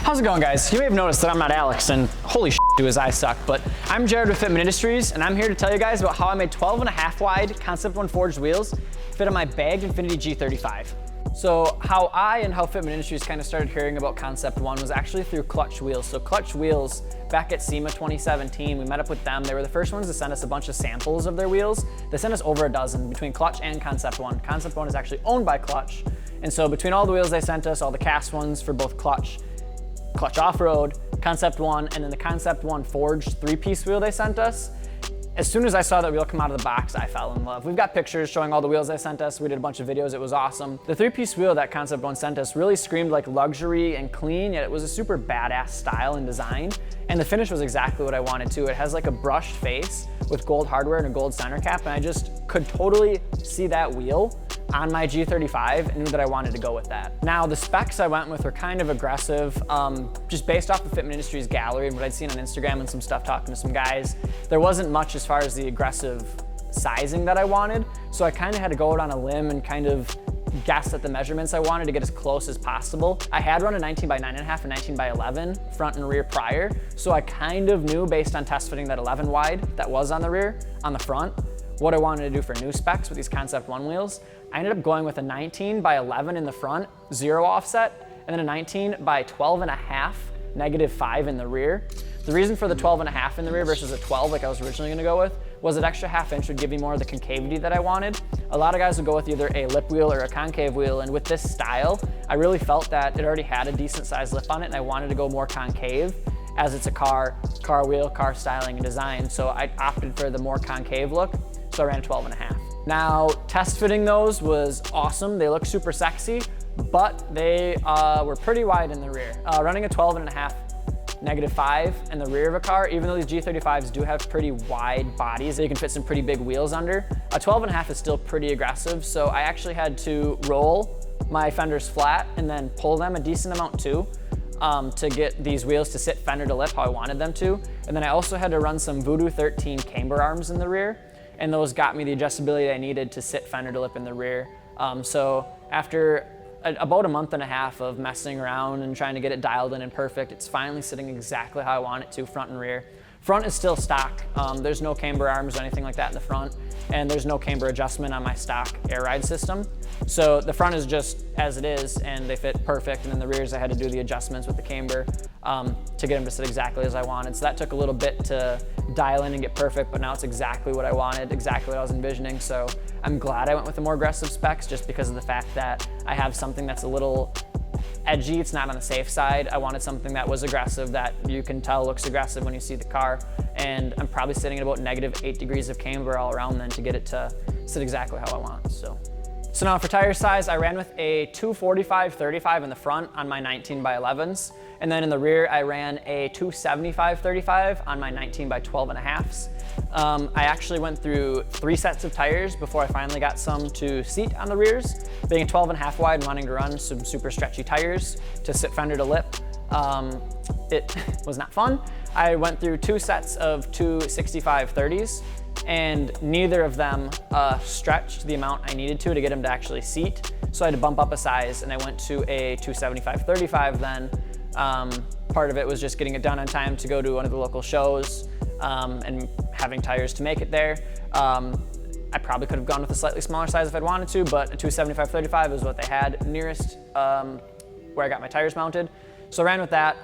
How's it going, guys? You may have noticed that I'm not Alex, and holy shit, do his eyes suck, but I'm Jared with Fitment Industries, and I'm here to tell you guys about how I made 12.5 wide Concept-1 forged wheels fit on my bagged Infiniti G35. So how I and how Fitment Industries kind of started hearing about Concept-1 was actually through Clutch Wheels. So Clutch Wheels, back at SEMA 2017, we met up with them. They were the first ones to send us a bunch of samples of their wheels. They sent us over a dozen between Clutch and Concept-1. Concept-1 is actually owned by Clutch. And so between all the wheels they sent us, all the cast ones for both Clutch Off-Road, Concept-1, and then the Concept-1 forged 3-piece wheel they sent us. As soon as I saw that wheel come out of the box, I fell in love. We've got pictures showing all the wheels they sent us. We did a bunch of videos, it was awesome. The 3-piece wheel that Concept-1 sent us really screamed like luxury and clean, yet it was a super badass style and design. And the finish was exactly what I wanted too. It has like a brushed face with gold hardware and a gold center cap, and I just could totally see that wheel on my G35 and knew that I wanted to go with that. Now, the specs I went with were kind of aggressive, just based off the Fitment Industries gallery and what I'd seen on Instagram and some stuff talking to some guys. There wasn't much as far as the aggressive sizing that I wanted, so I kind of had to go out on a limb and kind of guess at the measurements I wanted to get as close as possible. I had run a 19 by 9.5 and 19 by 11 front and rear prior, so I kind of knew based on test fitting that 11 wide that was on the rear, on the front, what I wanted to do for new specs with these Concept-1 wheels. I ended up going with a 19 by 11 in the front, 0 offset, and then a 19 by 12.5, -5 in the rear. The reason for the 12.5 in the rear versus a 12 like I was originally gonna go with was that extra ½ inch would give me more of the concavity that I wanted. A lot of guys would go with either a lip wheel or a concave wheel, and with this style, I really felt that it already had a decent sized lip on it, and I wanted to go more concave as it's a car wheel, car styling and design. So I opted for the more concave look, so I ran a 12.5. Now, test fitting those was awesome. They look super sexy, but they were pretty wide in the rear. Running a 12.5 -5 in the rear of a car, even though these G35s do have pretty wide bodies that you can fit some pretty big wheels under, a 12.5 is still pretty aggressive, so I actually had to roll my fenders flat and then pull them a decent amount too, to get these wheels to sit fender to lip how I wanted them to. And then I also had to run some Voodoo 13 camber arms in the rear, and those got me the adjustability I needed to sit fender to lip in the rear. So after about a month and a half of messing around and trying to get it dialed in and perfect, it's finally sitting exactly how I want it to, front and rear. Front is still stock. There's no camber arms or anything like that in the front, and there's no camber adjustment on my stock air ride system. So the front is just as it is, and they fit perfect, and then the rears I had to do the adjustments with the camber to get them to sit exactly as I wanted. So that took a little bit to dial in and get perfect, but now it's exactly what I wanted, exactly what I was envisioning. So I'm glad I went with the more aggressive specs just because of the fact that I have something that's a little edgy, it's not on the safe side. I wanted something that was aggressive, that you can tell looks aggressive when you see the car. And I'm probably sitting at about -8 degrees of camber all around then to get it to sit exactly how I want, so. So now for tire size, I ran with a 245/35 in the front on my 19 by 11s. And then in the rear, I ran a 275/35 on my 19 by 12.5s. I actually went through 3 sets of tires before I finally got some to seat on the rears. Being a 12.5 wide and wanting to run some super stretchy tires to sit fender to lip, it was not fun. I went through 2 sets of 265/30s, and neither of them stretched the amount I needed to get them to actually seat. So I had to bump up a size, and I went to a 275/35 then. Part of it was just getting it done on time to go to one of the local shows and having tires to make it there. I probably could have gone with a slightly smaller size if I'd wanted to, but a 275/35 is what they had nearest where I got my tires mounted. So I ran with that.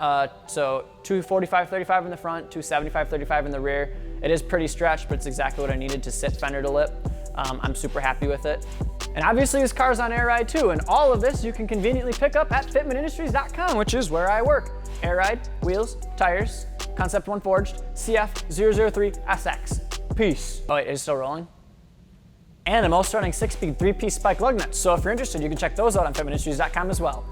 So 245/35 in the front, 275/35 in the rear. It is pretty stretched, but it's exactly what I needed to sit fender to lip. I'm super happy with it. And obviously this car's on air ride too, and all of this you can conveniently pick up at fitmentindustries.com, which is where I work. Air ride, wheels, tires, Concept-1 forged, CF-003X. Peace. Oh wait, is it still rolling? And I'm also running 6-speed 3-piece spike lug nuts, so if you're interested, you can check those out on fitmentindustries.com as well.